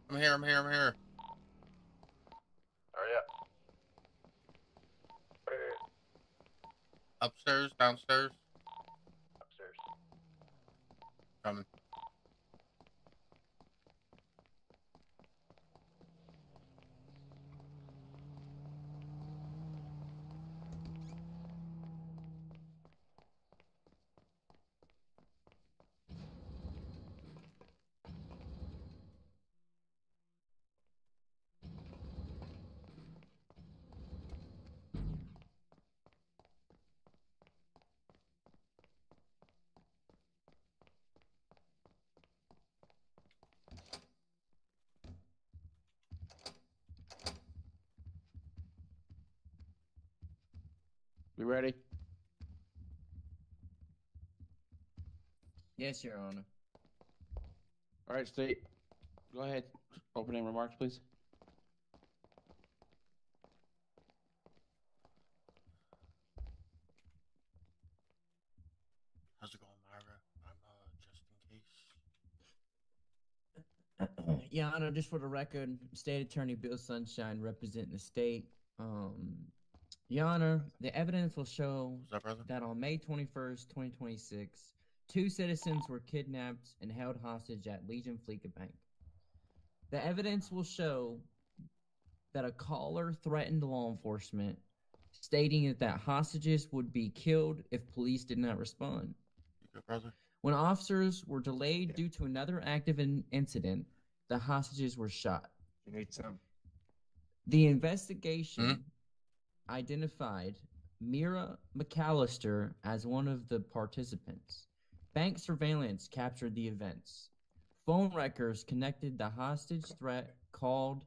I'm here. I'm here. I'm here. Hurry up. Upstairs, downstairs. Upstairs. Coming. We ready? Yes, Your Honor. All right, state. Go ahead. Opening remarks, please. How's it going, Myra? I'm just in case. Your Honor, just for the record, State Attorney Bill Sunshine representing the state. Your Honor, the evidence will show What's up, brother? that on May 21st, 2026, two citizens were kidnapped and held hostage at Legion Fleeca Bank. The evidence will show that a caller threatened law enforcement, stating that hostages would be killed if police did not respond. You good, brother? When officers were delayed due to another active incident, the hostages were shot. You need some. The investigation identified Mira McAllister as one of the participants. Bank surveillance captured the events. Phone records connected the hostage threat called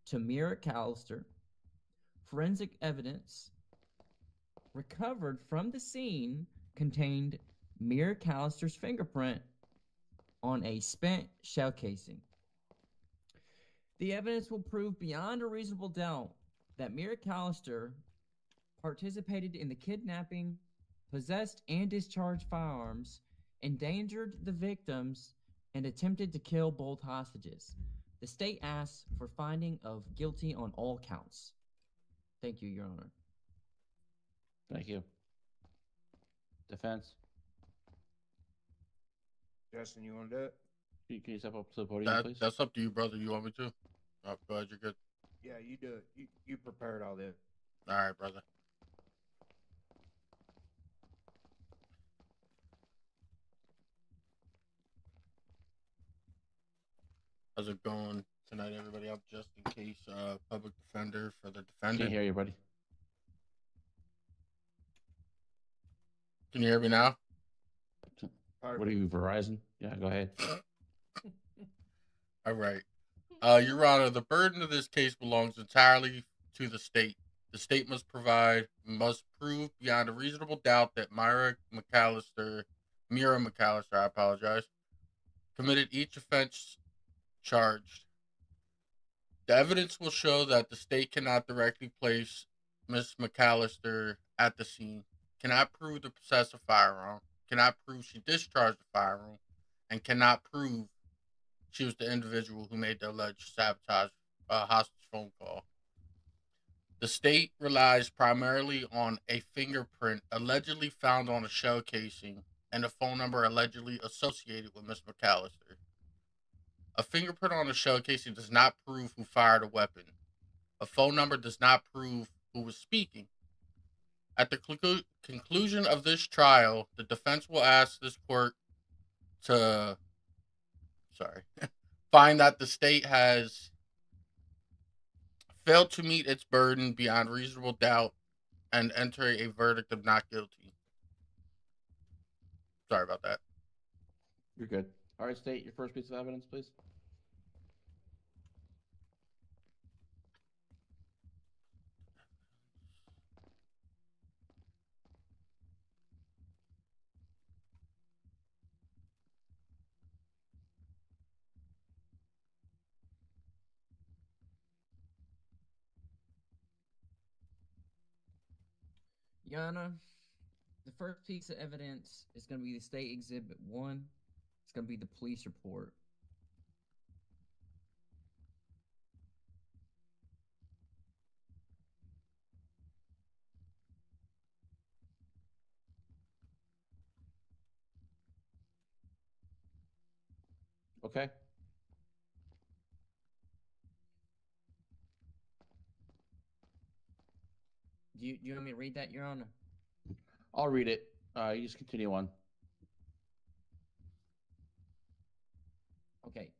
to Mira McAllister. Forensic evidence recovered from the scene contained Mira McAllister's fingerprint on a spent shell casing. The evidence will prove beyond a reasonable doubt that Mira McAllister participated in the kidnapping, possessed and discharged firearms, endangered the victims, and attempted to kill both hostages. The state asks for finding of guilty on all counts. Thank you, Your Honor. Thank you. Defense. Justin, you want to do it? Can you step up to the podium, please? That's up to you, brother. You want me to? Oh, go ahead. You're good. Yeah, you do it. You prepared all this. All right, brother. How's it going tonight, everybody? I'm just in case public defender for the defendant. Can't hear you, buddy. Can you hear me now? What are you, Verizon? Yeah, go ahead. All right. Your Honor, the burden of this case belongs entirely to the state. The state must prove beyond a reasonable doubt that Mira McAllister, I apologize, committed each offense charged. The evidence will show that the state cannot directly place Miss McAllister at the scene, cannot prove to possess a firearm, cannot prove she discharged the firearm, and cannot prove she was the individual who made the alleged sabotage hostage phone call. The state relies primarily on a fingerprint allegedly found on a shell casing and a phone number allegedly associated with Miss McAllister. A fingerprint on a shell casing does not prove who fired a weapon. A phone number does not prove who was speaking. At the conclusion of this trial, the defense will ask this court to, find that the state has failed to meet its burden beyond reasonable doubt and enter a verdict of not guilty. Sorry about that. You're good. All right, state your first piece of evidence, please. Your Honor, the first piece of evidence is going to be the State Exhibit 1. It's going to be the police report. Okay. Do you want me to read that, Your Honor? I'll read it. You just continue on. Okay.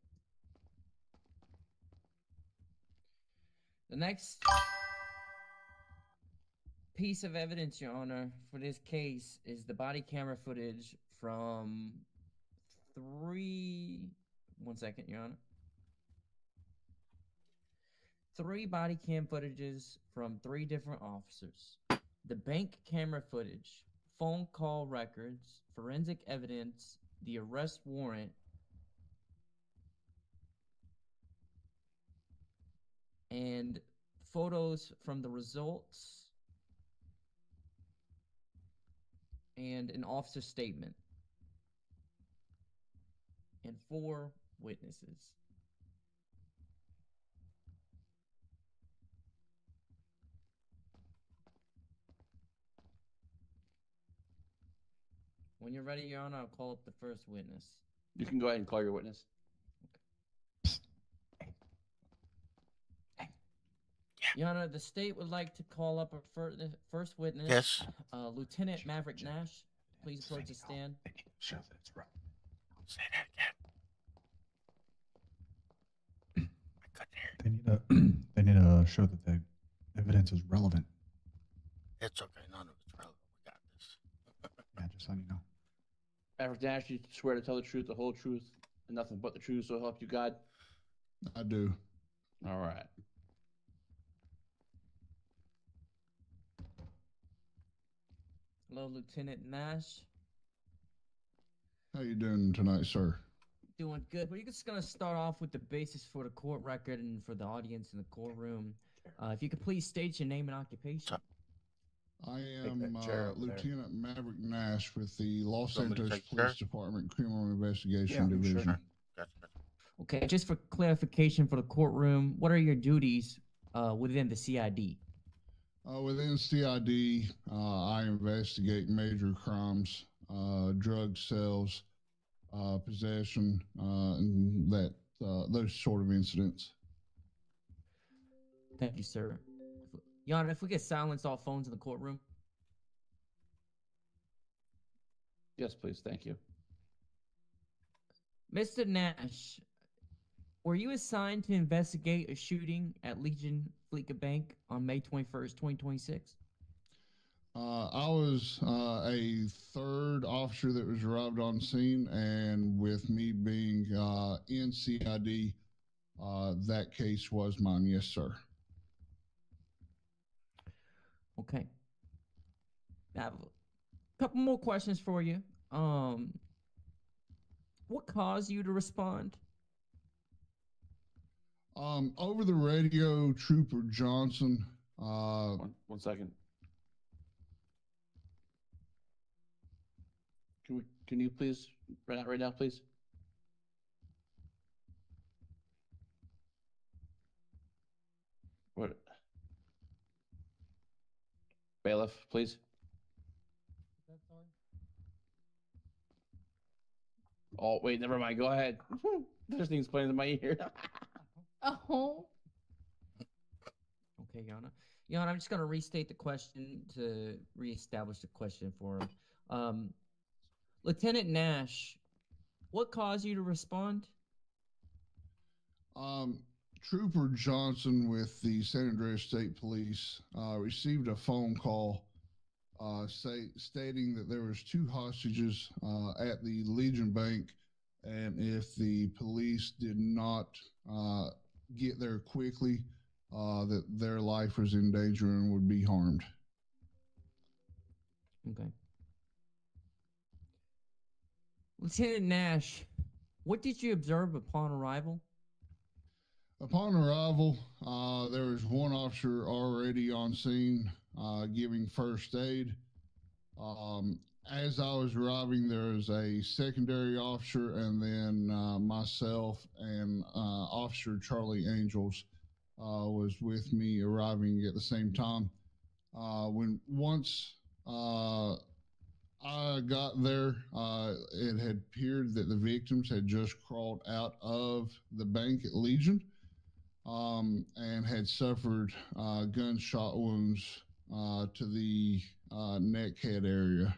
The next piece of evidence, Your Honor, for this case is the body camera footage from three. 1 second, Your Honor. 3 body cam footages from 3 different officers. The bank camera footage, phone call records, forensic evidence, the arrest warrant, and photos from the results, and an officer statement, and 4 witnesses. When you're ready, Your Honor, I'll call up the first witness. You can go ahead and call your witness. Your Honor, the state would like to call up a first witness. Yes. Lieutenant Maverick Nash, please approach the stand. They need to show that it's right. Say that again. I couldn't hear. They need to show that the evidence is relevant. It's okay. None of it's relevant. We got this. Yeah, just letting you know. Maverick Nash, you swear to tell the truth, the whole truth, and nothing but the truth, so help you God. I do. All right. Hello, Lieutenant Nash. How you doing tonight, sir? Doing good. We're just going to start off with the basis for the court record and for the audience in the courtroom. If you could please state your name and occupation. I Take am that chair over there. Lieutenant Maverick Nash with the Los Somebody Santos take the chair? Police Department Criminal Investigation Yeah, sure. Division. Gotcha. Okay, just for clarification for the courtroom, what are your duties within the CID? Within CID, I investigate major crimes, drug sales, possession, and those sort of incidents. Thank you, sir. Your Honor, if we could silence all phones in the courtroom. Yes, please. Thank you. Mr. Nash, were you assigned to investigate a shooting at Legion Fleeca Bank on May 21st, 2026? I was a third officer that was arrived on scene, and with me being in CID, that case was mine. Yes, sir. Okay. I have a couple more questions for you. What caused you to respond? Over the radio, Trooper Johnson. One second. Can you please right now, please? What? Bailiff, please. Oh, wait, never mind. Go ahead. There's things playing in my ear. Oh. Okay, Yana. Yana, I'm just going to restate the question to reestablish the question for him. Lieutenant Nash, what caused you to respond? Trooper Johnson with the San Andreas State Police received a phone call stating that there was 2 hostages at the Legion Bank, and if the police did not get there quickly, that their life was in danger and would be harmed. Okay. Lieutenant Nash, what did you observe upon arrival? Upon arrival, there was 1 officer already on scene giving first aid. As I was arriving, there was a secondary officer, and then myself and Officer Charlie Angels was with me arriving at the same time. Once I got there. It had appeared that the victims had just crawled out of the bank at Legion, and had suffered gunshot wounds to the neck head area.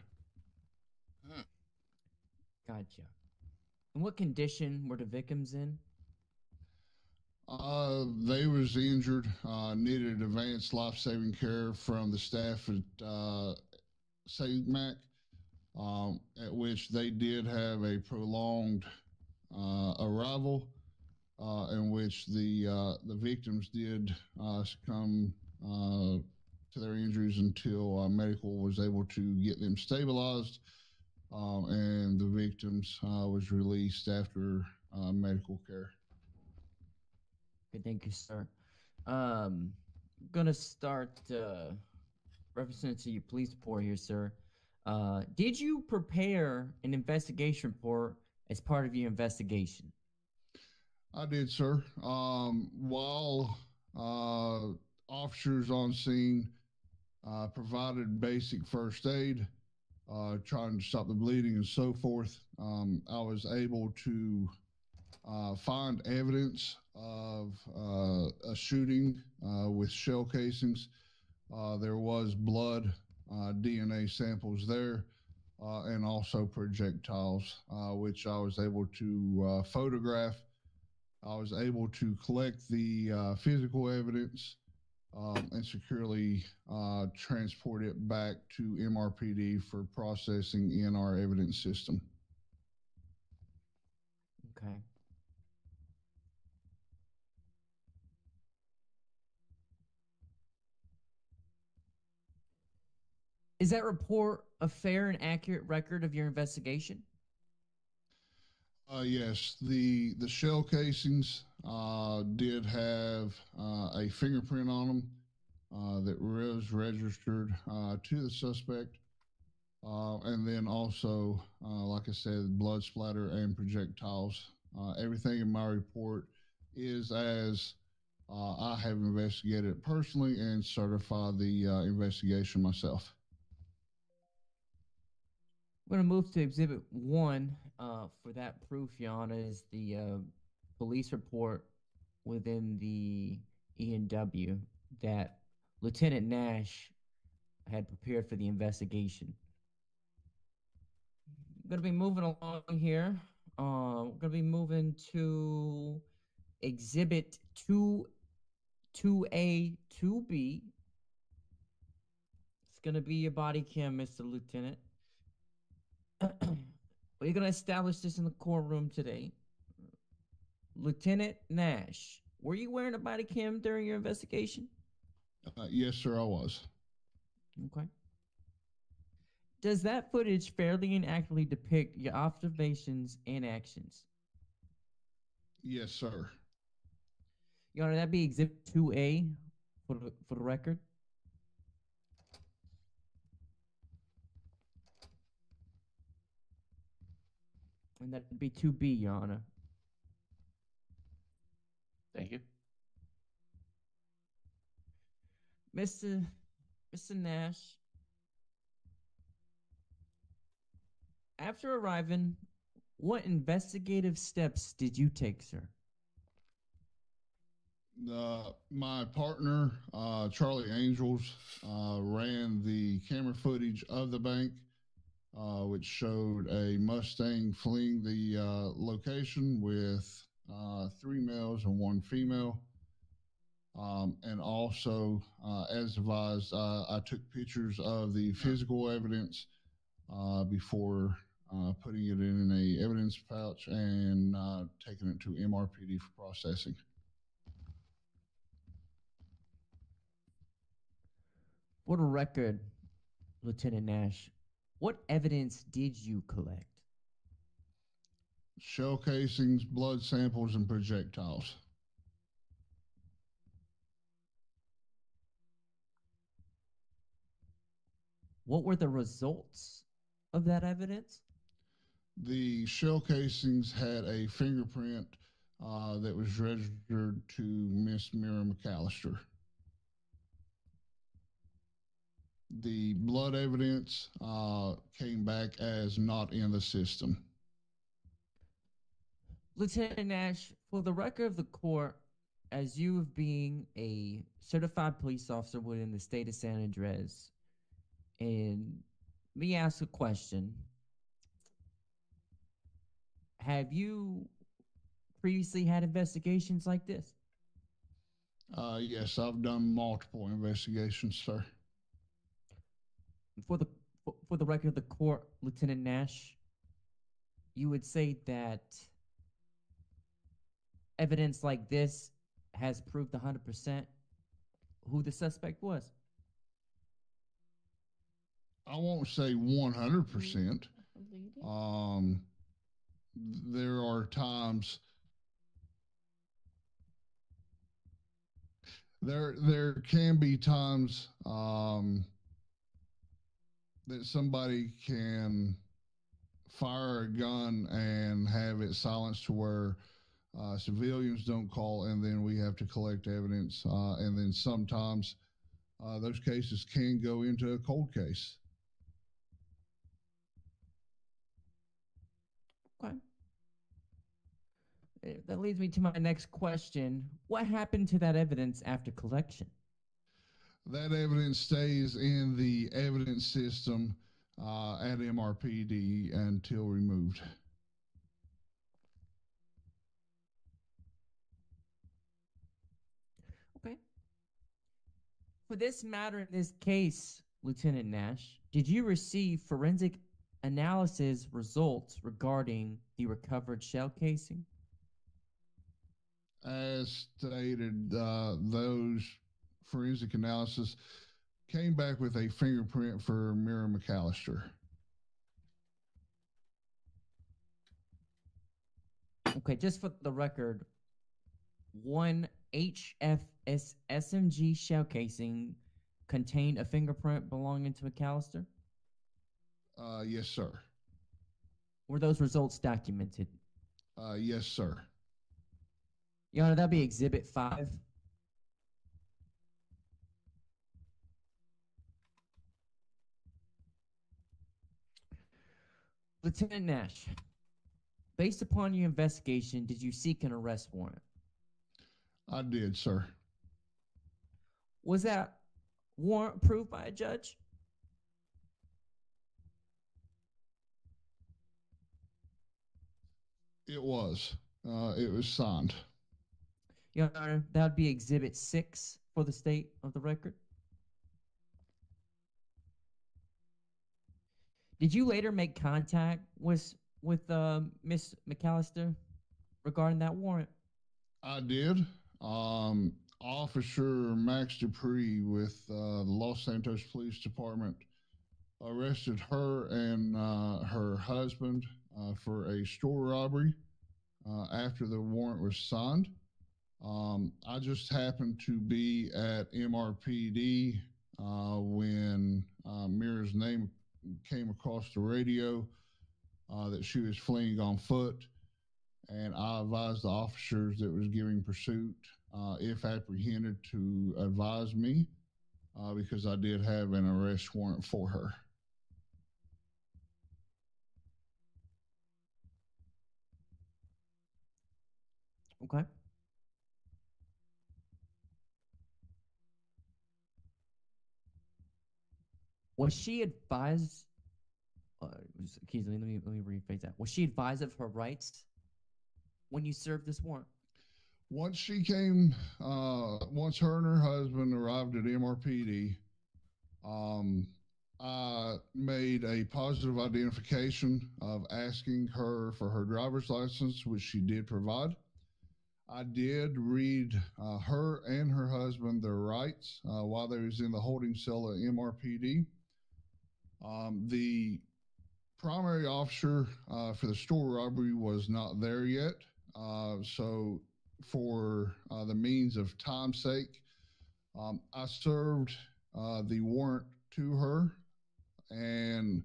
Hmm. Gotcha. In what condition were the victims in? They was injured, needed advanced life-saving care from the staff at SAGMAC, at which they did have a prolonged arrival, in which the victims did succumb to their injuries until medical was able to get them stabilized, and the victims was released after medical care. Okay, thank you, sir. I'm gonna start referencing to your police report here, sir. Did you prepare an investigation report as part of your investigation? I did, sir. While officers on scene provided basic first aid, trying to stop the bleeding and so forth, I was able to find evidence of a shooting with shell casings. There was blood, DNA samples there, and also projectiles, which I was able to photograph. I was able to collect the physical evidence, and securely transport it back to MRPD for processing in our evidence system. Okay. Is that report a fair and accurate record of your investigation? Yes, the shell casings did have a fingerprint on them that was registered to the suspect. And then also, like I said, blood splatter and projectiles. Everything in my report is as I have investigated it personally and certified the investigation myself. We're gonna move to Exhibit 1 for that proof, Your Honor, is the police report within the E&W that Lieutenant Nash had prepared for the investigation. I'm gonna be moving along here. We're gonna be moving to Exhibit 2A, 2B. It's gonna be your body cam, Mr. Lieutenant. We're gonna establish this in the courtroom today. Lieutenant Nash, were you wearing a body cam during your investigation? Yes, sir, I was. Okay. Does that footage fairly and accurately depict your observations and actions? Yes, sir. Your Honor, that'd be Exhibit 2A for the record. And that'd be 2B, Your Honor. Thank you. Mr. Mr. Nash, after arriving, what investigative steps did you take, sir? My partner, Charlie Angels, ran the camera footage of the bank, which showed a Mustang fleeing the location with three males and one female. And also, as advised, I took pictures of the physical evidence before putting it in a evidence pouch and taking it to MRPD for processing. For the record, Lieutenant Nash, what evidence did you collect? Shell casings, blood samples, and projectiles. What were the results of that evidence? The shell casings had a fingerprint that was registered to Miss Mira McAllister. The blood evidence came back as not in the system. Lieutenant Nash, for the record of the court, as you being a certified police officer within the state of San Andres, and me ask a question. Have you previously had investigations like this? Yes, I've done multiple investigations, sir. For the for the record of the court, Lieutenant Nash, you would say that evidence like this has proved 100% who the suspect was. I won't say 100%. There are times there can be times that somebody can fire a gun and have it silenced to where civilians don't call, and then we have to collect evidence. And then sometimes those cases can go into a cold case. Okay. That leads me to my next question. What happened to that evidence after collection? That evidence stays in the evidence system at MRPD until removed. Okay. For this matter in this case, Lieutenant Nash, did you receive forensic analysis results regarding the recovered shell casing? As stated, those forensic analysis came back with a fingerprint for Mira McAllister. Okay, just for the record, one HFS SMG shell casing contained a fingerprint belonging to McAllister? Yes, sir. Were those results documented? Yes, sir. Your Honor, that'd be Exhibit 5. Lieutenant Nash, based upon your investigation, did you seek an arrest warrant? I did, sir. Was that warrant approved by a judge? It was. It was signed. Your Honor, that would be Exhibit 6 for the state of the record. Did you later make contact with Miss McAllister regarding that warrant? I did. Officer Max Dupree with the Los Santos Police Department arrested her and her husband for a store robbery after the warrant was signed. I just happened to be at MRPD when Mira's name came across the radio that she was fleeing on foot, and I advised the officers that was giving pursuit, if apprehended, to advise me because I did have an arrest warrant for her. Okay. Was she advised? Excuse me. Let me rephrase that. Was she advised of her rights when you served this warrant? Once she came, once her and her husband arrived at MRPD, I made a positive identification of asking her for her driver's license, which she did provide. I did read her and her husband their rights while they was in the holding cell at MRPD. The primary officer for the store robbery was not there yet. So for the means of time's sake, I served the warrant to her, and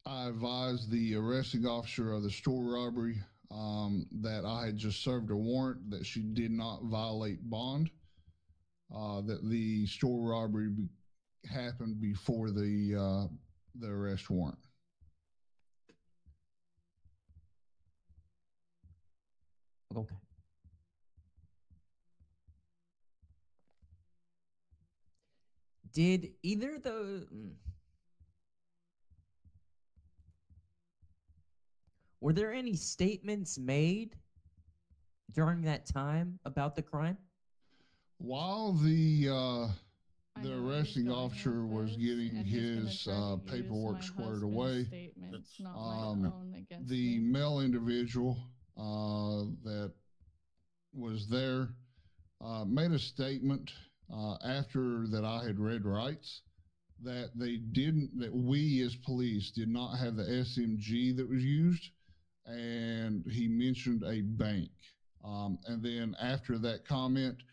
I advised the arresting officer of the store robbery that I had just served a warrant, that she did not violate bond, that the store robbery happened before the arrest warrant. Okay. Did either the were there any statements made during that time about the crime? While I the know where he's arresting going officer with was this, getting and he's gonna his try to use paperwork my squared husband's away, statements, It's- not my own, against the me. male individual that was there made a statement after that I had read rights that that we as police did not have the SMG that was used, and he mentioned a bank. And then after that comment,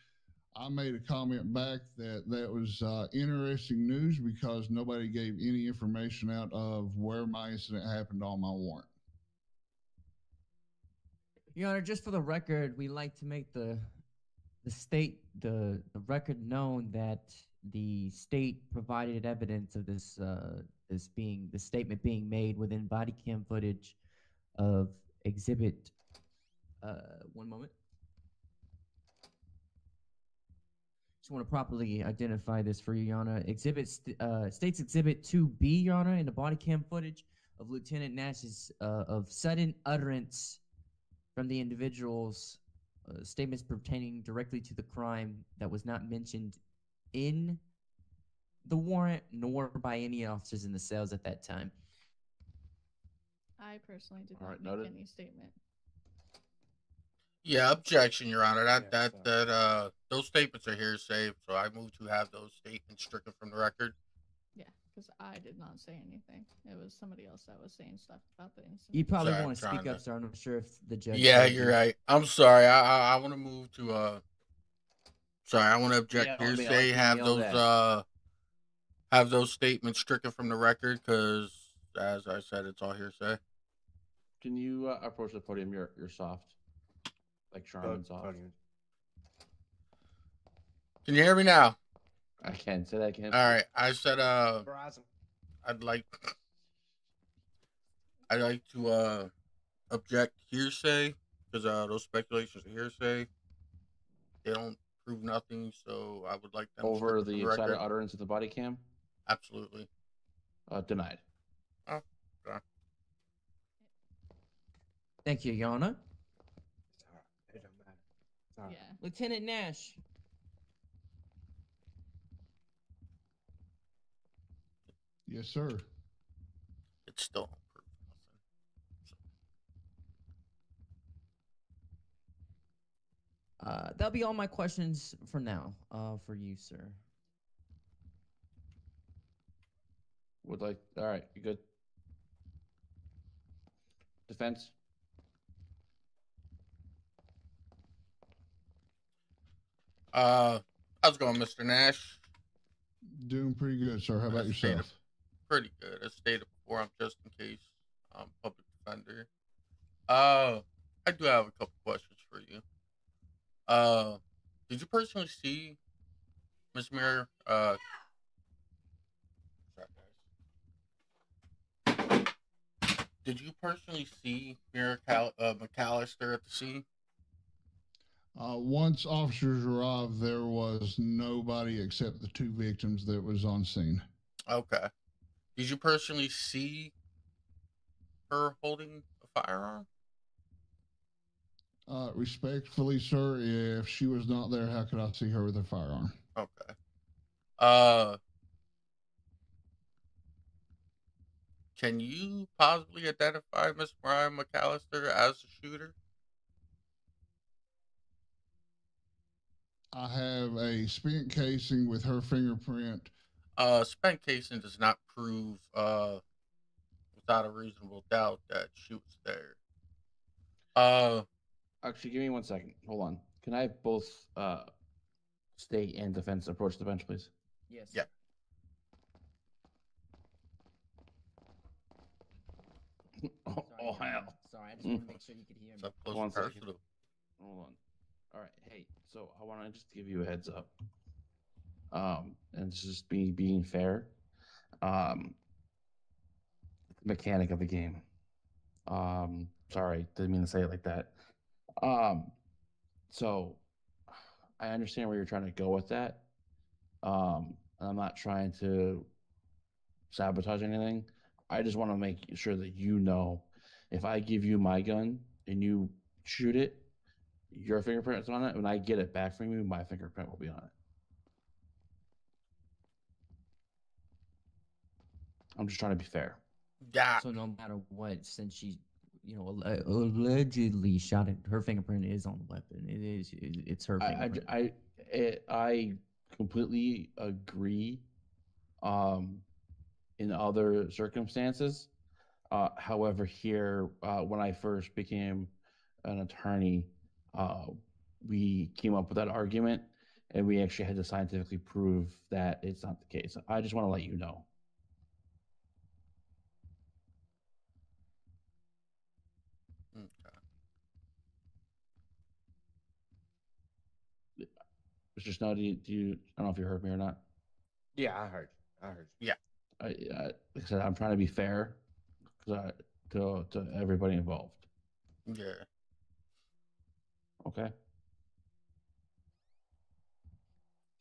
I made a comment back that that was interesting news because nobody gave any information out of where my incident happened on my warrant. Your Honor, just for the record, we like to make the record known that the state provided evidence of the statement being made within body cam footage of exhibit. One moment. Just want to properly identify this for you, Your Honor. State's Exhibit 2B, Your Honor, in the body cam footage of Lieutenant Nash's of sudden utterance from the individual's statements pertaining directly to the crime that was not mentioned in the warrant nor by any officers in the cells at that time. I personally did All not right, make noted. any statement. Yeah, objection, Your Honor. Yeah, so- Those statements are hearsay, so I move to have those statements stricken from the record. Yeah, because I did not say anything. It was somebody else that was saying stuff about the incident. You probably Sorry, want I'm to speak trying up, to- sir. I'm not sure if the judge. Yeah, told you're you. right. I'm sorry. I want to move to Sorry, I want to object Yeah, I mean, I hearsay. like being yelled at. Have those statements stricken from the record because, as I said, it's all hearsay. Can you approach the podium? You're soft, like Charmin soft. Podium. Can you hear me now? I can say that again. All right. I said Verizon. I'd like to object hearsay because those speculations are hearsay. They don't prove nothing, so I would like them Over stricken from the the record. excited utterance of the body cam. Absolutely. Denied. Oh, sorry. Thank you, Your Honor. It's all right. It don't matter. It's all right. Yeah. Lieutenant Nash. Yes, sir. It still don't prove nothing. That'll be all my questions for now. For you, sir. Would like. All right, you good? Defense. How's it going, Mr. Nash? Doing pretty good, sir. How about That's stated yourself? pretty good. As stated before, I'm just in case public defender. I do have a couple questions for you. Did you personally see Miss Mira? Sorry, guys. Did you personally see Mira McAllister at the scene? Once officers arrived, there was nobody except the two victims that was on scene. Okay. Did you personally see her holding a firearm? Respectfully, sir, if she was not there, how could I see her with a firearm? Okay. Can you possibly identify Miss Brian McAllister as the shooter? I have a spent casing with her fingerprint. Spent casing does not prove without a reasonable doubt that she was there. Actually, give me 1 second. Hold on. Can I have both state and defense approach the bench, please? Yes. Yeah. Oh, hell. Sorry, I just want to make sure you could hear me. It's up close 1 and second. personal. Hold on. All right. Hey, so I want to just give you a heads up. and this is being fair. Um, Mechanic of the game. Sorry, didn't mean to say it like that. Um, so I understand where you're trying to go with that. I'm not trying to sabotage anything. I just want to make sure that you know, if I give you my gun and you shoot it, your fingerprint's on it. When I get it back from you, my fingerprint will be on it. I'm just trying to be fair. Yeah. So no matter what, since she, allegedly shot it, her fingerprint is on the weapon. It's her fingerprint. I completely agree. In other circumstances, however, here when I first became an attorney, uh, we came up with that argument, and we actually had to scientifically prove that it's not the case. I just want to let you know. Okay. Mr. Snow, I don't know if you heard me or not. Yeah, I heard you. I heard you. Yeah. Like I said, I'm trying to be fair to everybody involved. Yeah. Okay.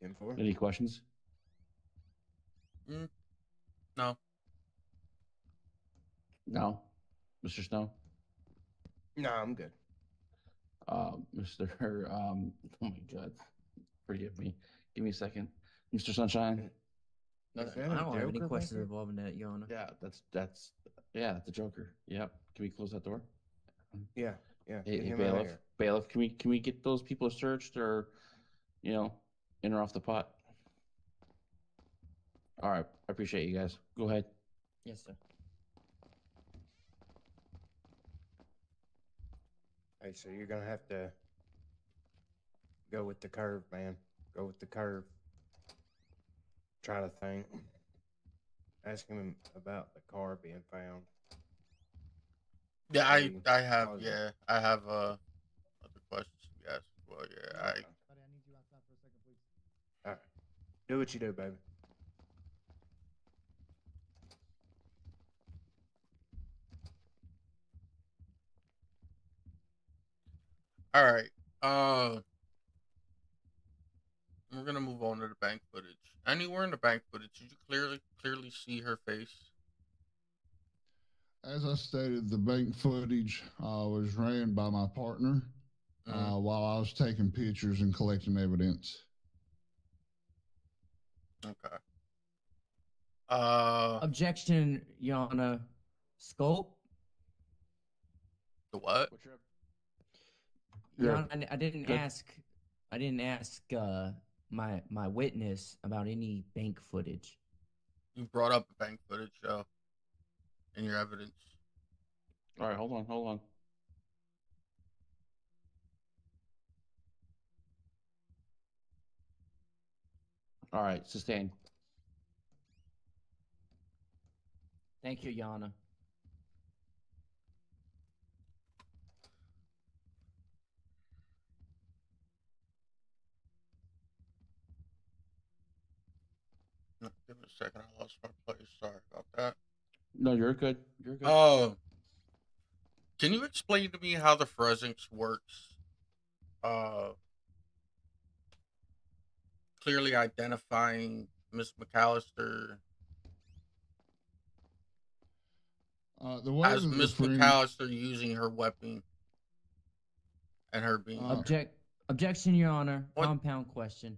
10-4. Any questions? No. No, Mr. Snow. No, I'm good. Mr. Oh my God, forgive me. Give me a second, Mr. Sunshine. Is Okay. that I a don't have any Joker back questions there? involving that, Your Honor. Yeah, that's the Joker. Yep. Can we close that door? Yeah, yeah. Hey, Get hey him out of bailiff, here. bailiff, can we get those people searched, or you know, in or off the pot? All right, I appreciate you guys. Go ahead. Yes, sir. Hey, so you're gonna have to go with the curve, man. Go with the curve. Try to think. Ask him about the car being found. Yeah, Maybe I have close it. yeah, I have other questions to be asked as well. Yeah, I Okay. All right. Do what you do, baby. all right. We're gonna move on to the bank footage. Anywhere in the bank footage, did you clearly see her face? As I stated, the bank footage was ran by my partner while I was taking pictures and collecting evidence. Okay. Objection, Your Honor. Scope. The what? What's your Your Yeah, Honor, I didn't good. ask. I didn't ask my witness about any bank footage. You brought up the bank footage though in your evidence. All right, hold on. All right, sustained. Thank you, Your Honor. Give me a second. I lost my place. Sorry about that. No, you're good. You're good. Can you explain to me how the forensics works? Clearly identifying Miss McAllister The way as that the Miss McAllister using her weapon and her being Objection, Your Honor. What? Compound question.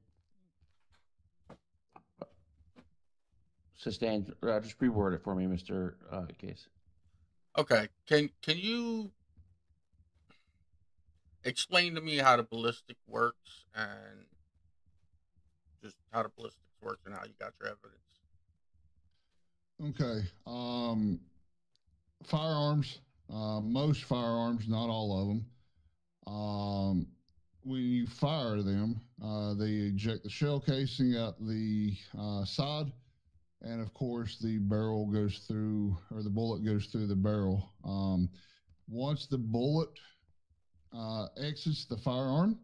Sustained. Just reword it for me, Mr. Case. Okay. Can you explain to me how the ballistic works and just how the ballistics works and how you got your evidence? Okay. Firearms, most firearms, not all of them. When you fire them, they eject the shell casing out the side, and of course, the barrel goes through, or the bullet goes through the barrel. Once the bullet exits the firearm,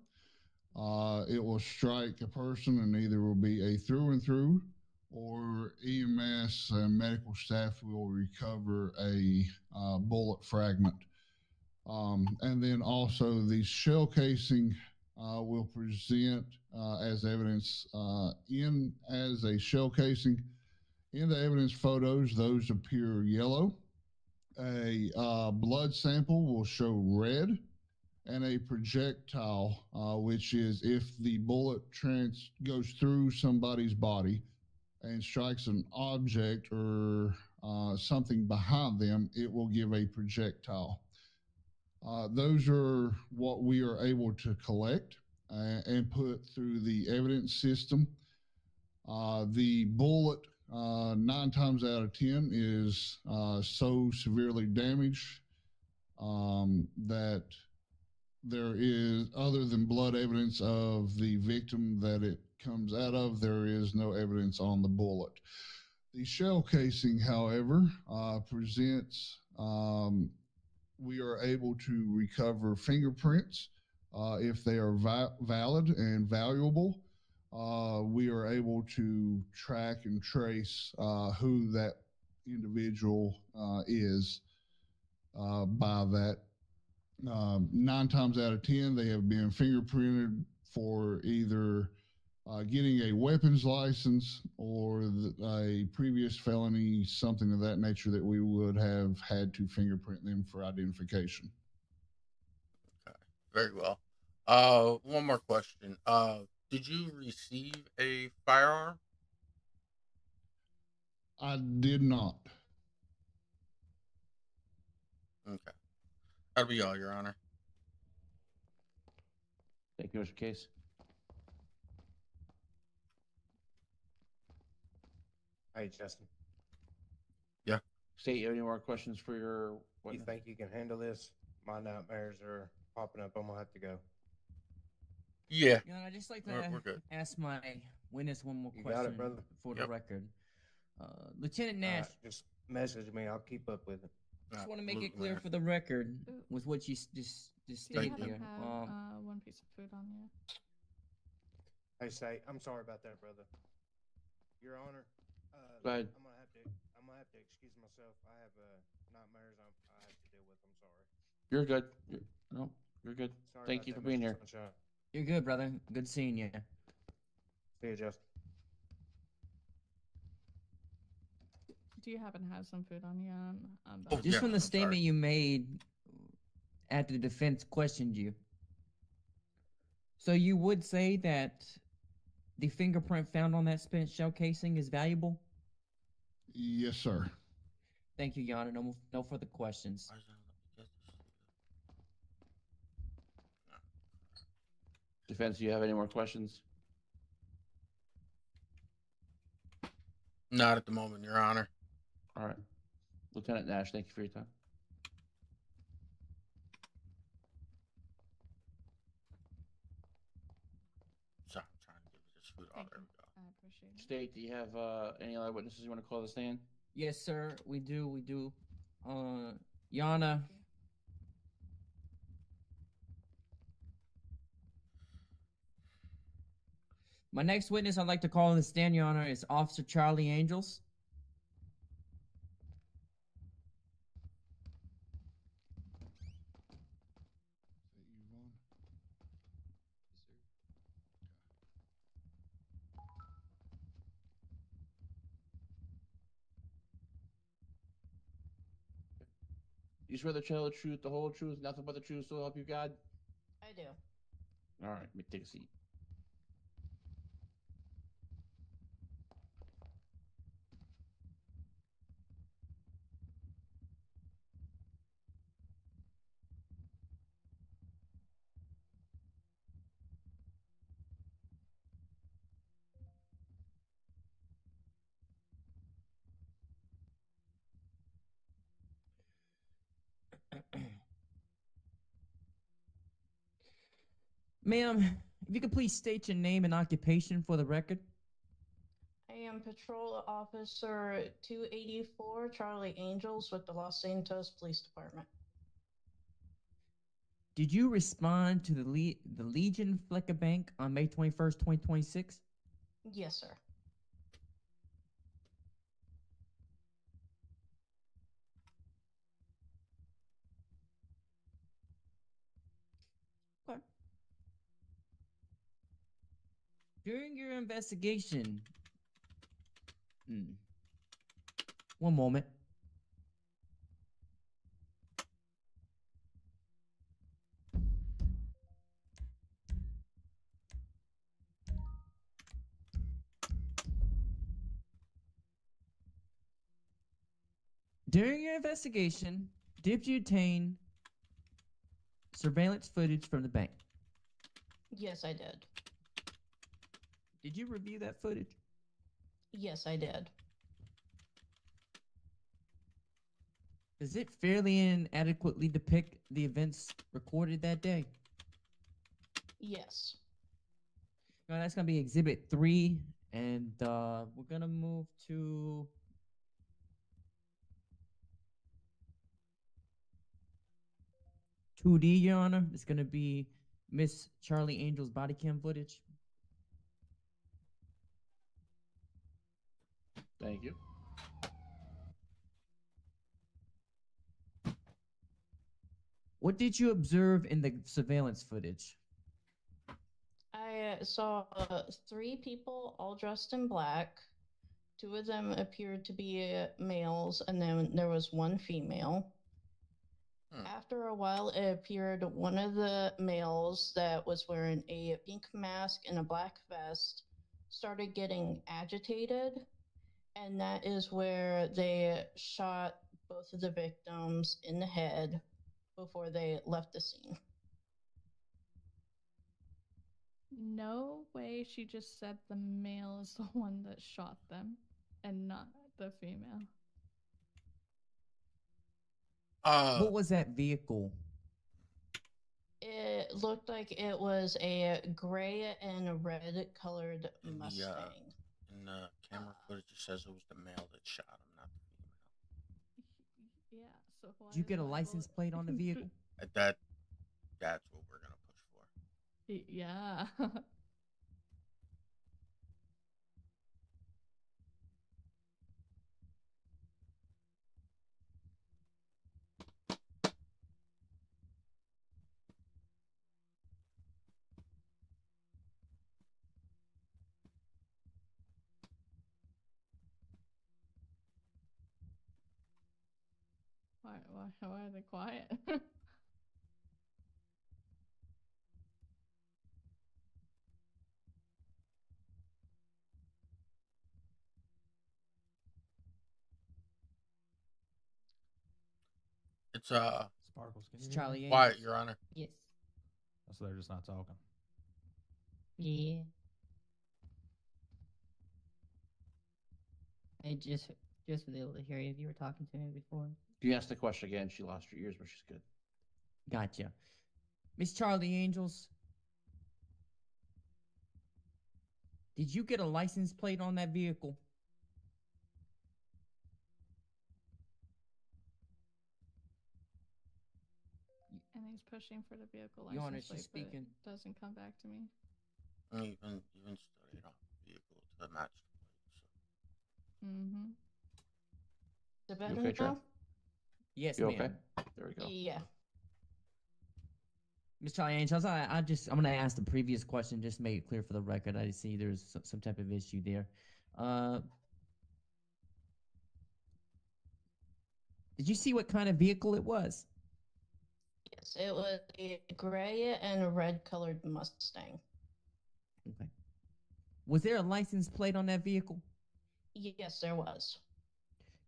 It will strike a person and either will be a through and through, or EMS and medical staff will recover a bullet fragment. And then also the shell casing will present as evidence in as a shell casing. In the evidence photos, those appear yellow. A blood sample will show red, and a projectile, which is if the bullet goes through somebody's body and strikes an object or something behind them, it will give a projectile. Those are what we are able to collect and put through the evidence system. The bullet, 9 times out of 10, is so severely damaged that there is, other than blood evidence of the victim that it comes out of, there is no evidence on the bullet. The shell casing, however, presents, we are able to recover fingerprints if they are valid and valuable. We are able to track and trace who that individual is by that. 9 times out of 10, they have been fingerprinted for either getting a weapons license or a previous felony, something of that nature that we would have had to fingerprint them for identification. Okay, very well. One more question. Did you receive a firearm? I did not. Okay, that'll be all, Your Honor. Thank you, Mr. Case. Hey, Justin, Yeah. State, you have any more questions for your you witness? think you can handle this? My nightmares are popping up. I'm gonna have to go. Yeah. You know, I'd just like to We're good. ask my witness one more You question got it, brother? for the Yep. record. Lieutenant Nash, Just message me. I'll keep up with it. just want to make it Absolutely, clear man. for the record Ooh. with what you just Do you stated Thank you. here. haven't had one piece of food on you? Hey, say, I'm sorry about that, brother. Your Honor, Go ahead. I'm gonna have to excuse myself. I have nightmares I have to deal with. I'm sorry. You're good. You're good. Sorry Thank about you that, for being Mr. here. Sunshine. You're good, brother. Good seeing you. See you, Justin. Do you happen to have some food on you? I'm Oh, about Just yeah, from the I'm statement sorry. you made after the defense questioned you. So you would say that the fingerprint found on that spent shell casing is valuable? Yes, sir. Thank you, Your Honor. No further questions. Why is it not- Defense, do you have any more questions? Not at the moment, Your Honor. All right. Lieutenant Nash, thank you for your time. Sorry, I'm trying to give you this food. Oh, Thank there you. we go. I appreciate it. State, do you have any other witnesses you want to call to the stand? Yes, sir. We do. Yana, Thank you. my next witness I'd like to call to the stand, Your Honor, is Officer Charlie Angels. You swear to tell the truth, the whole truth, nothing but the truth, so help you God? I do. All right, let me take a seat. Ma'am, if you could please state your name and occupation for the record. I am Patrol Officer 284, Charlie Angels, with the Los Santos Police Department. Did you respond to the Legion Flecker Bank on May 21st, 2026? Yes, sir. Okay. During your investigation, one moment. During your investigation, did you obtain surveillance footage from the bank? Yes, I did. Did you review that footage? Yes, I did. Does it fairly and adequately depict the events recorded that day? Yes. No, that's gonna be Exhibit 3, and we're gonna move to 2D, Your Honor. It's gonna be Miss Charlie Angel's body cam footage. Thank you. What did you observe in the surveillance footage? I saw 3 people all dressed in black. 2 of them appeared to be males, and then there was 1 female. After a while, it appeared one of the males that was wearing a pink mask and a black vest started getting agitated, and that is where they shot both of the victims in the head before they left the scene. No way she just said the male is the one that shot them and not the female. What was that vehicle? It looked like it was a gray and red colored In Mustang. in the camera footage, it says it was the male that shot him, not the female. Yeah, so why Did you is get a my license bullet- plate on the vehicle? That's what we're gonna push for. Yeah. Why are they quiet? It's Sparkles, can It's you hear me? Charlie quiet, Angels. Your Honor. Yes. Oh, so they're just not talking. Yeah. I just was able to hear you if you were talking to me before. If you asked the question again, she lost her ears, but she's good. Gotcha. Miss Charlie Angels, did you get a license plate on that vehicle? And he's pushing for the vehicle Your Honor, license she's plate, but speaking. it doesn't come back to me. Even studied off the vehicle to match the plate. Mm-hmm. Is it You better okay, Trev? now? Yes, You ma'am. okay? There we go. Yeah. Miss Charlie Angels, I'm gonna ask the previous question just to make it clear for the record. I see there's some type of issue there. Did you see what kind of vehicle it was? Yes, it was a gray and red colored Mustang. Okay. Was there a license plate on that vehicle? Yes, there was.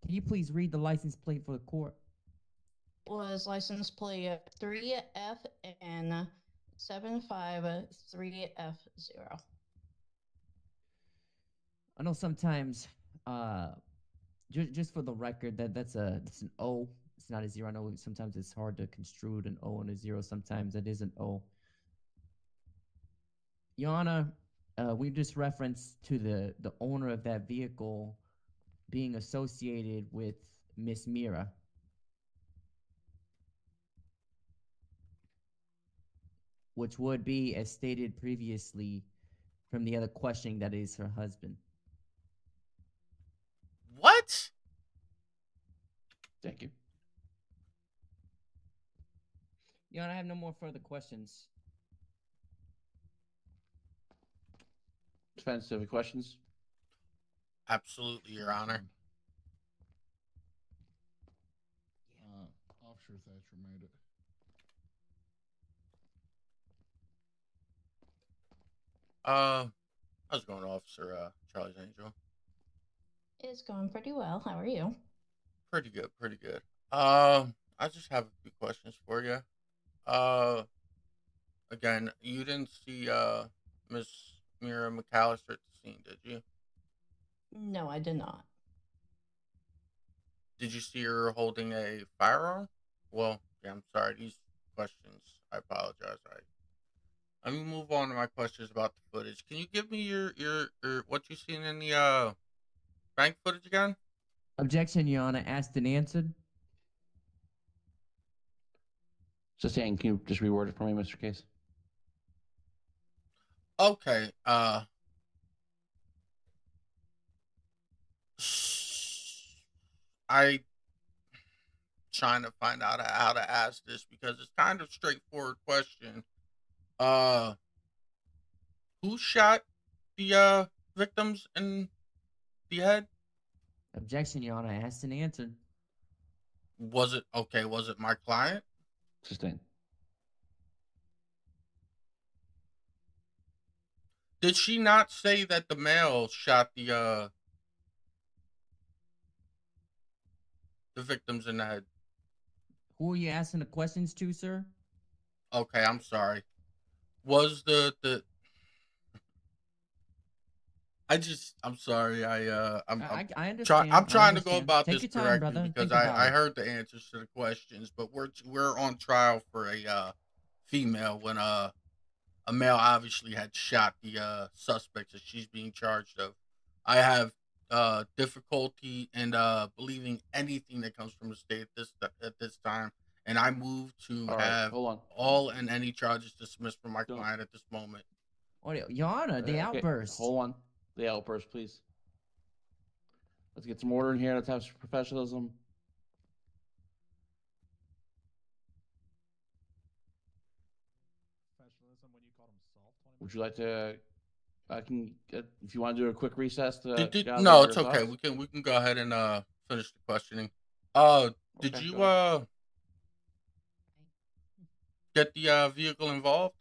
Can you please read the license plate for the court? Was license plate 3FN 753F0. I know sometimes, just for the record, that's an O. It's not a zero. I know sometimes it's hard to construe an O and a zero. Sometimes it is an O. Your Honor, we just referenced to the owner of that vehicle being associated with Miss Mira. which would be, as stated previously from the other questioning, that is her husband. What? Thank you. Your Honor, I have no more further questions. Defense, do you have any questions? Absolutely, Your Honor. Officer Thatcher made it. How's it going, Officer Charlie's Angel? It's going pretty well. How are you? Pretty good, pretty good. I just have a few questions for you. Again, you didn't see Miss Mira McAllister at the scene, did you? No, I did not. Did you see her holding a firearm? Well, yeah, I'm sorry. These questions, I apologize. Let me move on to my questions about the footage. Can you give me your what you seen in the bank footage again? Objection, Your Honor. Asked and answered. Just saying, can you just reword it for me, Mr. Case? Okay. I trying to find out how to ask this because it's kind of straightforward question. Who shot the victims in the head? Objection, Your Honor. Asked and answered. Was it okay? Was it my client? Sustained. Did she not say that the male shot the victims in the head? Who are you asking the questions to, sir? Okay, I'm sorry. Was the I'm sorry. I'm I understand. I'm trying I to go understand. about Take this your time, correctly brother. because Think about I it. heard the answers to the questions, but we're on trial for a female when a male obviously had shot the suspects that she's being charged of. I have difficulty in believing anything that comes from the state at this time, and I move to All right, have hold on. all and any charges dismissed from my Don't- client at this moment. Oh, Your Honor, the Okay, outburst. hold on. The outburst, please. Let's get some order in here. Let's have some professionalism. Professionalism when you called him salt. 20 Would you like to? I can. If you want to do a quick recess to gather No, your it's okay. thoughts. We can go ahead and finish the questioning. Did Okay, you go ahead. get the vehicle involved?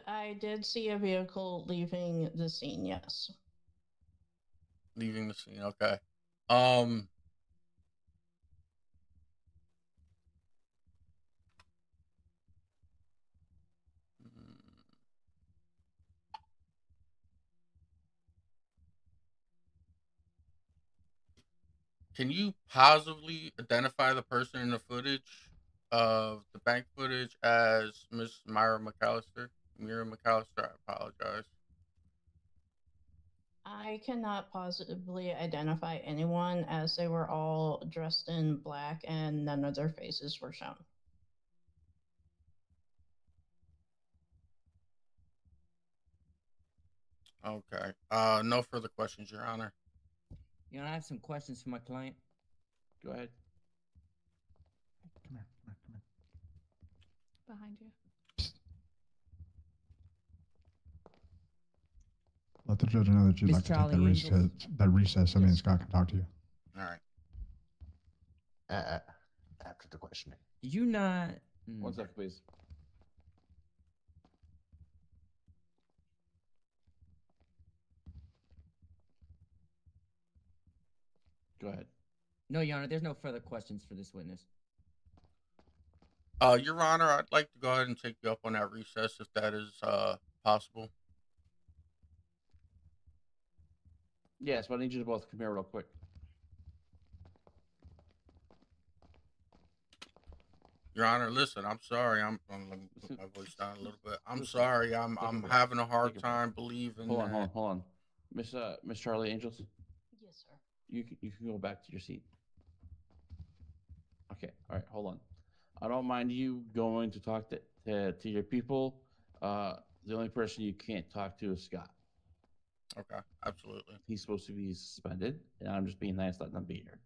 I did see a vehicle leaving the scene, yes. Leaving the scene, okay. Um, can you positively identify the person in the footage of the bank footage as Miss Myra McAllister? Mira McAllister, I apologize. I cannot positively identify anyone as they were all dressed in black and none of their faces were shown. Okay. No further questions, Your Honor. Your Honor, I have some questions for my client. Go ahead. Come here. Behind you. Let the judge know that you'd Miss like to take Charlie Angels. that recess. So me and Yes. Scott can talk to you. All right. After the questioning. Did you not? 1 second, please. Go ahead. No, Your Honor, there's no further questions for this witness. Your Honor, I'd like to go ahead and take you up on that recess if that is possible. Yes, but I need you to both come here real quick. Your Honor, listen, I'm sorry. I'm let me put my voice down a little bit. I'm Listen, sorry. I'm take a breath. having a hard Take a breath. time believing Hold on, that. hold on. Miss Charlie Angels, Yes, sir. you can go back to your seat. Okay, all right, hold I don't mind you going to talk to your people. The only person you can't talk to is Scott. Okay, absolutely. He's supposed to be suspended, and I'm just being nice, letting him be here.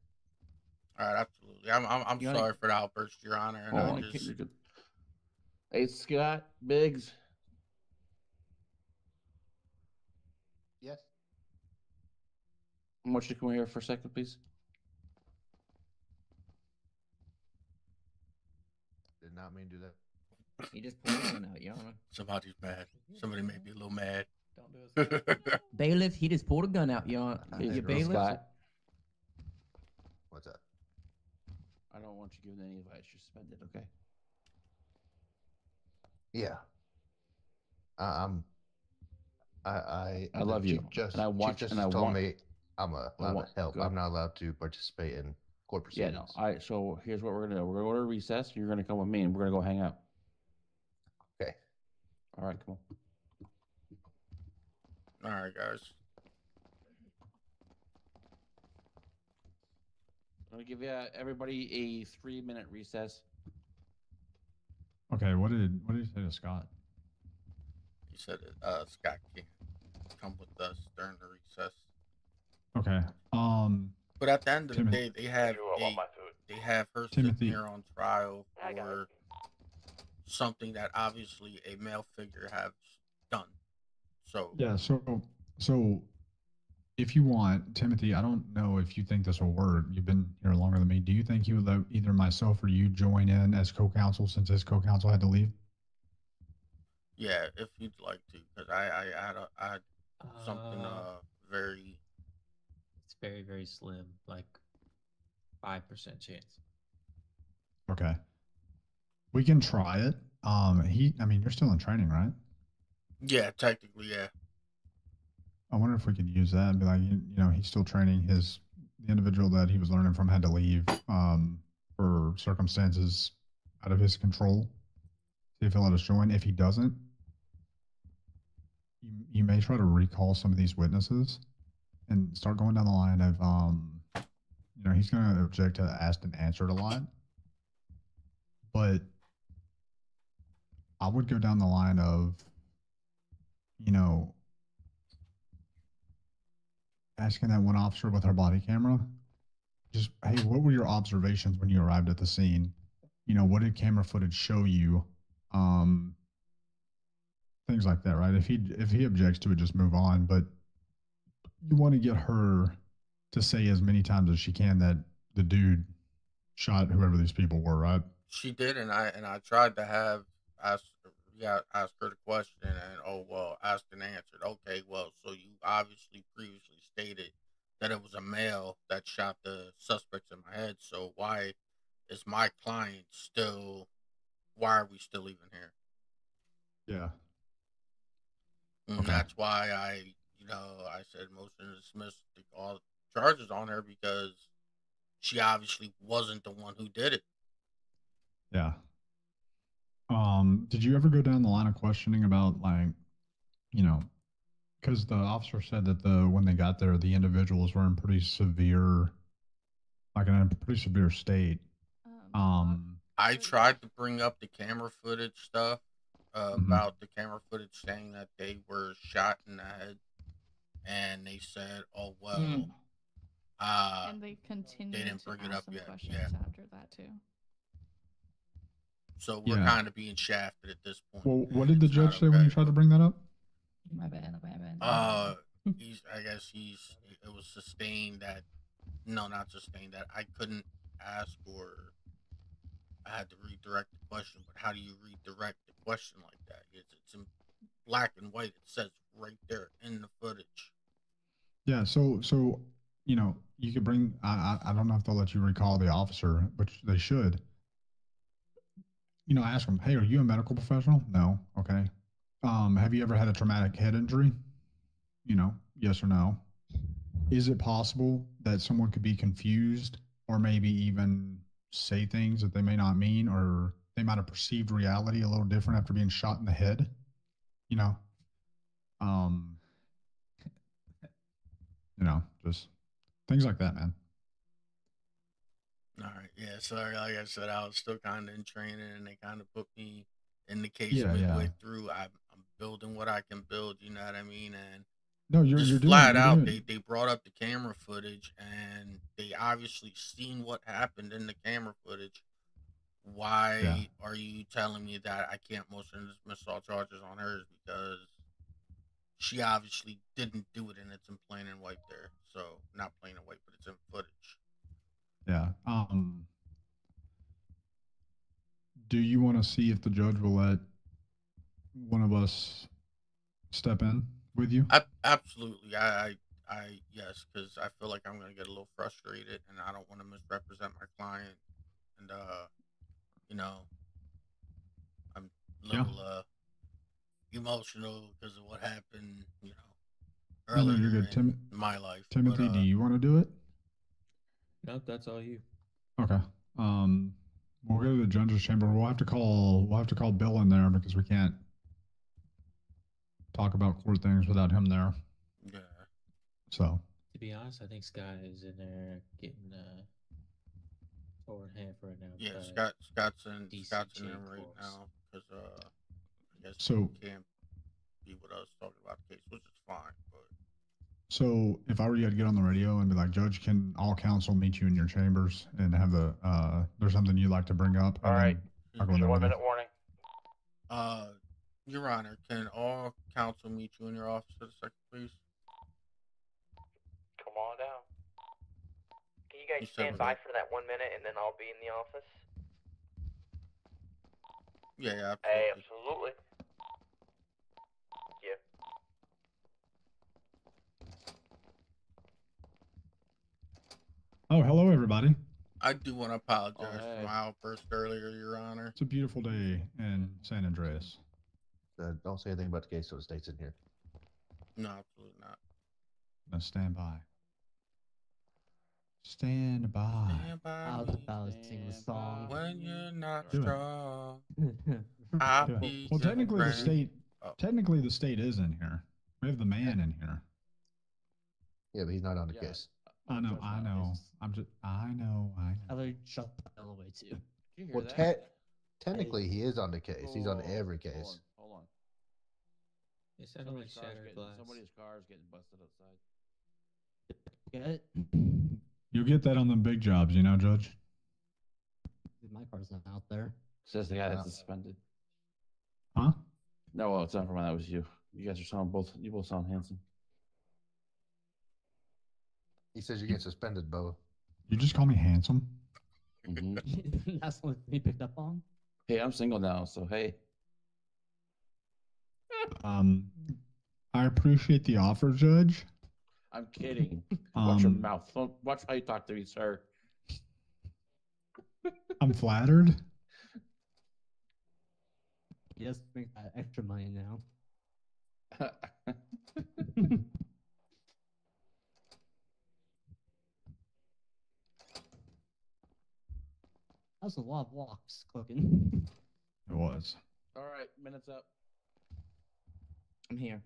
All right, absolutely. I'm You wanna- sorry for the outburst, Your Honor, and Oh, I okay, just you're good. Hey, Scott Biggs. Yes. I want you to come here for a second, please. Did not mean to do that. He just pulled a gun out, Your Honor. somebody's mad. Somebody may be a little mad. Don't do it. Bailiff, he just pulled a gun out, Your Honor. Hey, Your bro. bailiff. Scott. What's up? I don't want you giving any advice. You're suspended, okay? Yeah. I'm. I the love you, Chief Justice, and I want. Chief and Justice I told want. me I'm allowed want- to help. go ahead. I'm not allowed to participate in court Yeah, proceedings. no. So here's what we're gonna do. We're gonna go to recess. You're gonna come with me, and we're gonna go hang out. Okay. All right, come on. All right, guys. I'm gonna give everybody a 3-minute recess. Okay, what did you say to Scott? He said Scott can't come with us during the recess. Okay. But at the end of the Timothy. day, they have her Timothy. sitting here on trial for something that obviously a male figure has done. So Yeah, so if you want, Timothy, I don't know if you think this will work. You've been here longer than me. Do you think you would let either myself or you join in as co-counsel since his co-counsel had to leave? yeah, if you'd like to, because I had something very. It's very, very slim, like 5% chance. Okay. We can try it. I mean, you're still in training, right? Yeah, technically, yeah. I wonder if we could use that and be like, you know, he's still training. The individual that he was learning from had to leave for circumstances out of his control. See if he'll let us join. If he doesn't, you may try to recall some of these witnesses and start going down the line of, you know, he's going to object to asked and answered a lot. But I would go down the line of, you know, asking that one officer with our body camera, just, hey, what were your observations when you arrived at the scene? You know, what did camera footage show you? Things like that, right? If he objects to it, just move on. But you want to get her to say as many times as she can that the dude shot whoever these people were, right? She did, and I tried to ask her the question, and asked and answered. Okay, well, so you obviously previously stated that it was a male that shot the suspects in my head. So why is my client still? Why are we still even here? Yeah. And Okay. that's why I said motion to dismiss all charges on her because she obviously wasn't the one who did it. Yeah. Did you ever go down the line of questioning about, like, you know, because the officer said that when they got there, the individuals were in pretty severe, like in a pretty severe state. I tried to bring up the camera footage stuff about the camera footage saying that they were shot in the head, and they said, "Oh well." And they continued didn't to bring it ask up some yet. questions Yeah. after that too. So we're Yeah. kind of being shafted at this point. Well, what and did the it's not judge say when you okay. tried to bring that up? My bad. It was sustained that, no, not sustained that I couldn't ask, or I had to redirect the question. But how do you redirect the question like that? It's in black and white. It says right there in the footage. Yeah. So you know, you could bring. I don't know if they'll let you recall the officer, but they should. You know, ask them, hey, are you a medical professional? No. Okay. Have you ever had a traumatic head injury? You know, yes or no. Is it possible that someone could be confused or maybe even say things that they may not mean, or they might have perceived reality a little different after being shot in the head? You know, you know, just things like that, man. All right, yeah. Sorry, like I said, I was still kind of in training, and they kind of put me in the case Yeah, midway yeah. through. I'm building what I can build. You know what I mean? And No, just you're flat out, doing. they brought up the camera footage, and they obviously seen what happened in the camera footage. Why Yeah. are you telling me that I can't motion to dismiss all charges on hers? Because she obviously didn't do it, and it's in plain and white there. So not plain and white, but it's in footage. Yeah. Do you want to see if the judge will let one of us step in with you? Absolutely, yes, because I feel like I'm gonna get a little frustrated, and I don't want to misrepresent my client, and you know, I'm a Yeah. little emotional because of what happened, No, you're earlier good. in my life. Timothy, do you want to do it? Nope, that's all you. Okay. We'll go to the judge's chamber. We'll have to call Bill in there because we can't talk about court things without him there. Yeah. So. To be honest, I think Scott is in there getting tore in half right now. Yeah, Scott's in there right now because I guess So. he can't be with us talking about the case, which is fine. But so if I were you, I'd get on the radio and be like, Judge, can all counsel meet you in your chambers and have the there's something you'd like to bring up? All right. I'll go in there 1 with minute you. warning. Your Honor, can all counsel meet you in your office for a second, please? Come on down. Can you guys You said stand what by up? for that 1 minute and then I'll be in the office? Yeah, Hey, absolutely. absolutely. Yeah. Oh, hello, everybody. I do want to apologize hey. for my outburst earlier, Your Honor. It's a beautiful day in San Andreas. Don't say anything about the case till the state's in here. No, absolutely not. Now stand by. Stand by. Stand by I was me about to sing the song. when you're not Do it. strong. I'll Do it. be Well, your technically, the friend. state. Oh. Technically, the state is in here. We have the man in here. Yeah, but he's not on the case. I know. I know. I know. I literally shut the hell away too. Did you hear Well, that? technically, he is on the case. He's on every case. Hold on. It sounded like shattered glass. Somebody's car is getting busted outside. Get it? You'll get that on the big jobs, you know, Judge. My car's not out there. Says the guy that's suspended. Huh? No, well, it's not from that was you. You guys are sound both. You both sound handsome. He says you get suspended, Bo. You just call me handsome. Mm-hmm. That's what he picked up on. Hey, I'm single now, so hey. I appreciate the offer, Judge. I'm kidding. Watch your mouth. Watch how you talk to me, sir. I'm flattered. He just makes that extra money now. That was a lot of walks cooking. It was. All right, minutes up. I'm here.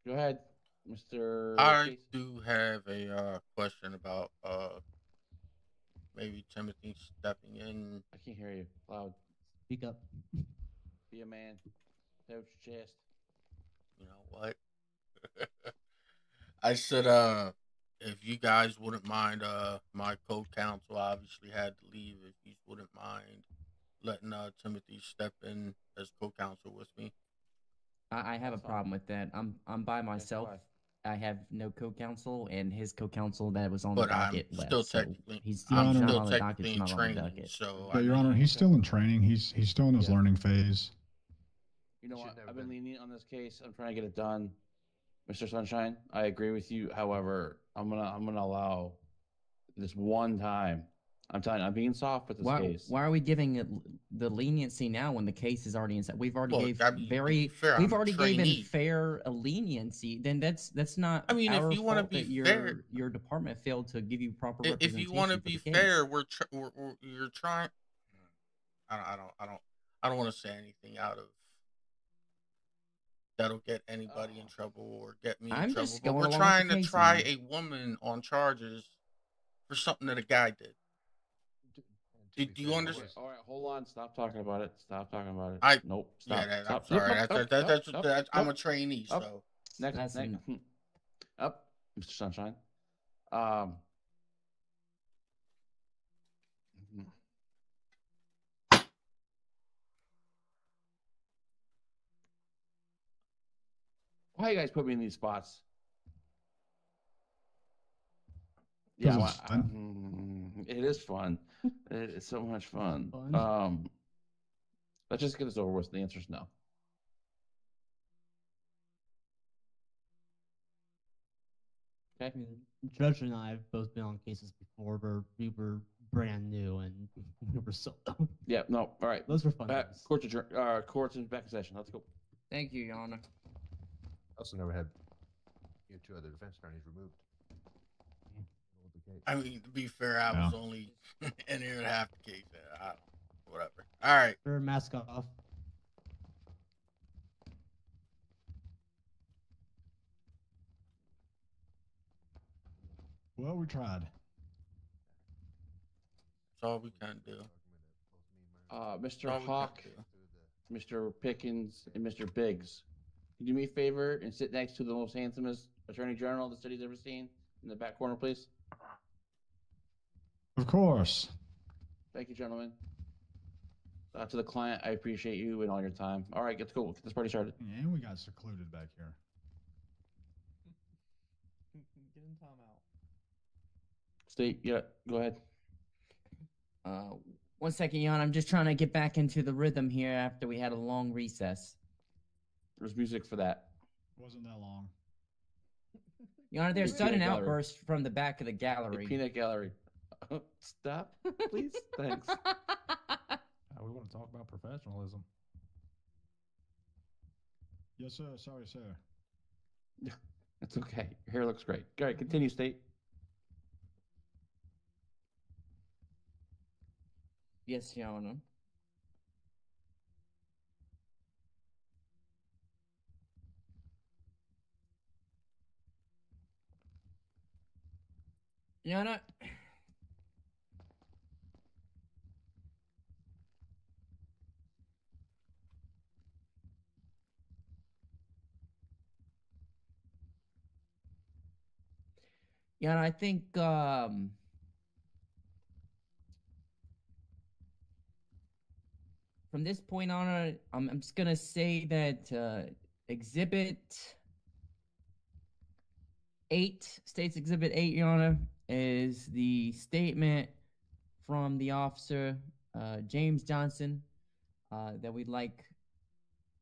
Go ahead, Mr. I Casey. do have a question about maybe Timothy stepping in. I can't hear you. Loud. Speak up. Be a man. Out your chest. You know what? I said, if you guys wouldn't mind, my co-counsel obviously had to leave. If you wouldn't mind letting Timothy step in as co-counsel with me. I have a problem with that. I'm by myself. why? I have no co-counsel, and his co-counsel that was on But the docket I'm left. still so technically, he's I'm not still on the docket. technically He's in not on the training. docket. So Yeah, Your Honor, he's still in training. He's still in his learning phase. You know Should what? never I've been been. lenient on this case. I'm trying to get it done. Mr. Sunshine, I agree with you. However, I'm gonna allow this one time. I'm telling you, I'm being soft with this case. Why are we giving it the leniency now when the case is already inside? We've already Well, gave I mean, to be fair, we've I'm a already given trainee. fair a leniency. Then that's not I mean, if our you want to fault be that fair, your department failed to give you proper if representation. you want to for be the case. fair, you're trying. I don't want to say anything out of that'll get anybody in trouble or get me in I'm trouble. just But going we're along with trying the to case, try man. a woman on charges for something that a guy did. Do you fair, understand? All right, hold on. Stop talking about it. Stop talking about it. I Nope. Stop. yeah, Stop. I'm sorry. Nope, nope, That's nope, that's I'm a nope, trainee, nope. so Next, That's next. enough. Up, Mr. Sunshine. Um. Why you guys put me in these spots? Yeah, Because it's fun. it is fun. It's so much fun. Fun. Let's just get this over with. The answer is no. Okay. I mean, Judge and I have both been on cases before where we were brand new and we were so dumb. Yeah. No. All right. Those were fun days. Court's adjourned. Court's in back in session. Let's go. Thank you, Your Honor. Also never had two other defense attorneys removed. I mean, to be fair, I Yeah. was only in here at half the case. Whatever. All right. Sure, mask off. Well, we tried. That's all we can do. Mr. all we can Hawk, do. Mr. Pickens, and Mr. Biggs, can you do me a favor and sit next to the most handsomest attorney general the city's ever seen in the back corner, please? Of course. Thank you, gentlemen. To the client, I appreciate you and all your time. All right, let's go. Get this party started. And we got secluded back here. Get in timeout. State, yeah, go ahead. 1 second, Jan. I'm just trying to get back into the rhythm here after we had a long recess. There's music for that. Wasn't that long. Your Honor, there's Hey, sudden peanut gallery. outbursts from the back of the gallery. Hey, peanut gallery. Stop, please. Thanks. We want to talk about professionalism. Yes, sir. Sorry, sir. It's okay. Your hair looks great. All right, continue, State. Yes, Your Honor. Your Honor. Your Honor, I think from this point on, I'm just gonna say that Exhibit 8, State's Exhibit 8, Your Honor, is the statement from the officer, James Johnson, that we'd like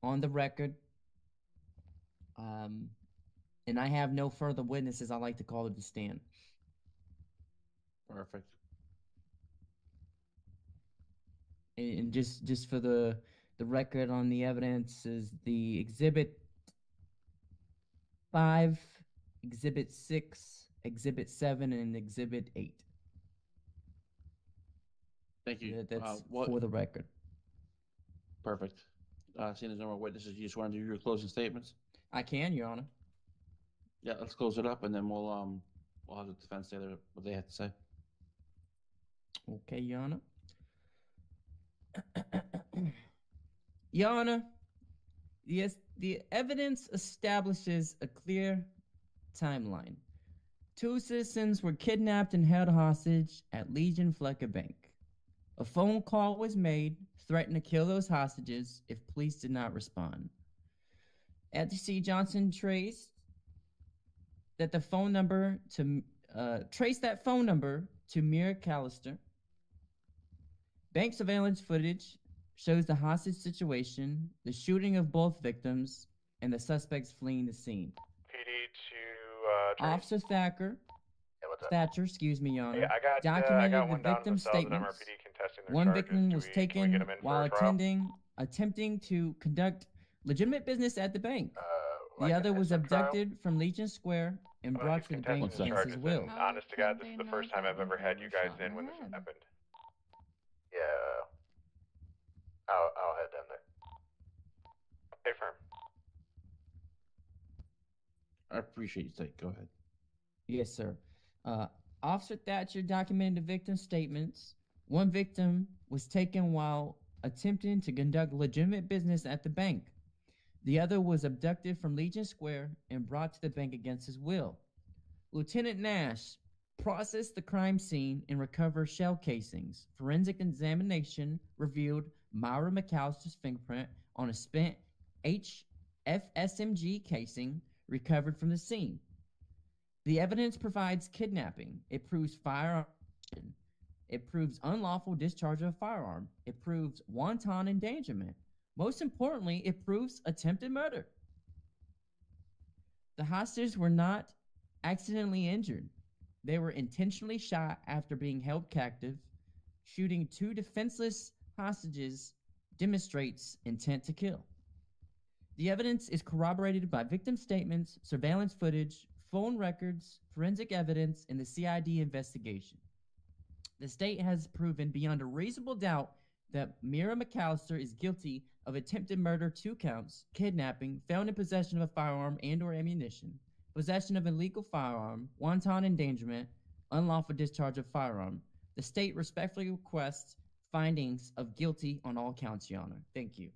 on the record. And I have no further witnesses I'd like to call to the stand. Perfect. And just for the record on the evidence is the Exhibit 5, Exhibit 6, Exhibit 7, and Exhibit 8. Thank you. That's for the record. Perfect. Seeing there's no more witnesses, you just want to do your closing statements? I can, Your Honor. Yeah, let's close it up, and then we'll have the defense say what they have to say. Okay, Your Honor. Your Honor, yes, the evidence establishes a clear timeline. 2 citizens were kidnapped and held hostage at Legion Flecker Bank. A phone call was made threatening to kill those hostages if police did not respond. FTC Johnson traced that phone number to Mira Callister. Bank surveillance footage shows the hostage situation, the shooting of both victims, and the suspects fleeing the scene. PD to Officer Thatcher, excuse me, Your Honor, I got documented one the down victim's from Southern statements. MRPD contesting their One charges. victim Do was we- can we taken get 'em in while for a trial? attempting to conduct legitimate business at the bank. The Like other was contesting trial? abducted from Legion Square and Well, brought he's to the contesting bank the against charges, his will. and honest to God, this is the first time I've ever had you guys in when this has happened. Yeah. I'll head down there. Hey, firm. I appreciate you, State. Go ahead. Yes, sir. Officer Thatcher documented the victim's statements. One victim was taken while attempting to conduct legitimate business at the bank. The other was abducted from Legion Square and brought to the bank against his will. Lieutenant Nash processed the crime scene and recovered shell casings. Forensic examination revealed Myra McAllister's fingerprint on a spent HFSMG casing recovered from the scene. The evidence provides kidnapping. It proves firearm. It proves unlawful discharge of a firearm. It proves wanton endangerment. Most importantly, it proves attempted murder. The hostages were not accidentally injured. They were intentionally shot after being held captive. Shooting two defenseless hostages demonstrates intent to kill. The evidence is corroborated by victim statements, surveillance footage, phone records, forensic evidence, and the CID investigation. The state has proven beyond a reasonable doubt that Myra McAllister is guilty of attempted murder, 2 counts, kidnapping, felon in possession of a firearm and or ammunition, possession of an illegal firearm, wanton endangerment, unlawful discharge of firearm. The state respectfully requests findings of guilty on all counts, Your Honor. Thank you.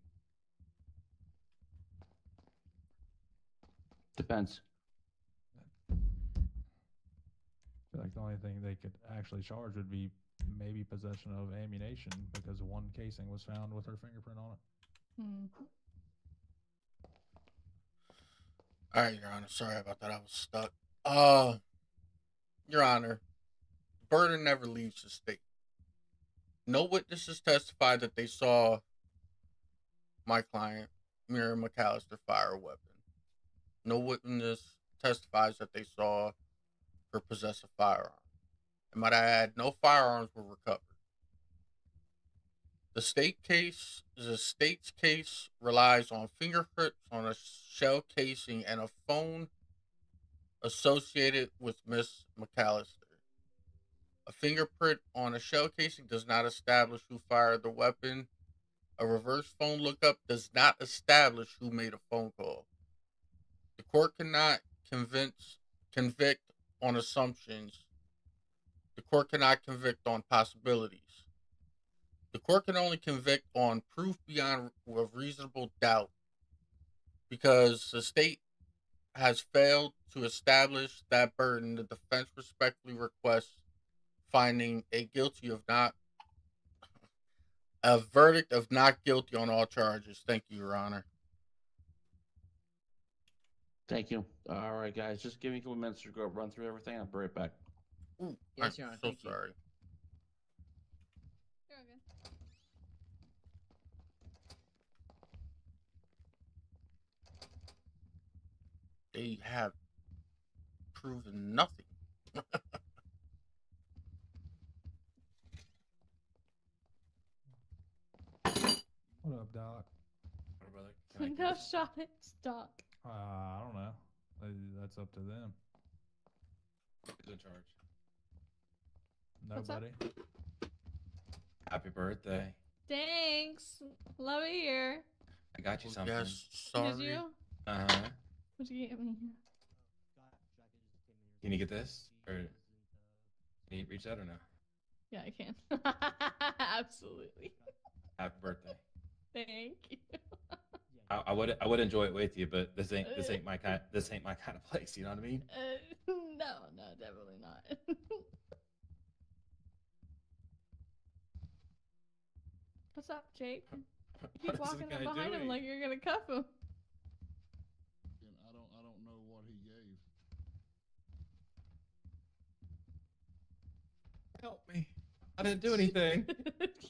Defense. I feel like the only thing they could actually charge would be maybe possession of ammunition because one casing was found with her fingerprint on it. All right, Your Honor. Sorry about that. I was stuck. Your Honor, the burden never leaves the state. No witnesses testified that they saw my client, Myra McAllister, fire a weapon. No witness testifies that they saw her possess a firearm. And might I add, no firearms were recovered. The state's case relies on fingerprints on a shell casing and a phone associated with Miss McAllister. A fingerprint on a shell casing does not establish who fired the weapon. A reverse phone lookup does not establish who made a phone call. The court cannot convict on assumptions. The court cannot convict on possibilities. The court can only convict on proof beyond a reasonable doubt because the state has failed to establish that burden. The defense respectfully requests finding a verdict of not guilty on all charges. Thank you, Your Honor. Thank you. All right, guys, just give me a couple minutes to go run through everything. I'll be right back. Ooh, Yes, Your Honor. I'm Thank so you. sorry. You're okay. They have proven nothing. What up, Doc? What, brother? Can I No get this? shot at stock. I don't know. That's up to them. Who's in charge? What's up? Nobody. Happy birthday. Thanks. Love it here. I got you something. Yes, sorry. Did you? Uh-huh. What'd you get me? Can you get this? Or can you reach that or no? Yeah, I can. Absolutely. Happy birthday. Thank you. I would enjoy it with you, but this ain't my kind of place. You know what I mean? No, definitely not. What's up, Jake? You keep What is walking this up guy behind him doing? like you're gonna cuff him. I don't know what he gave. Help me! I didn't do anything.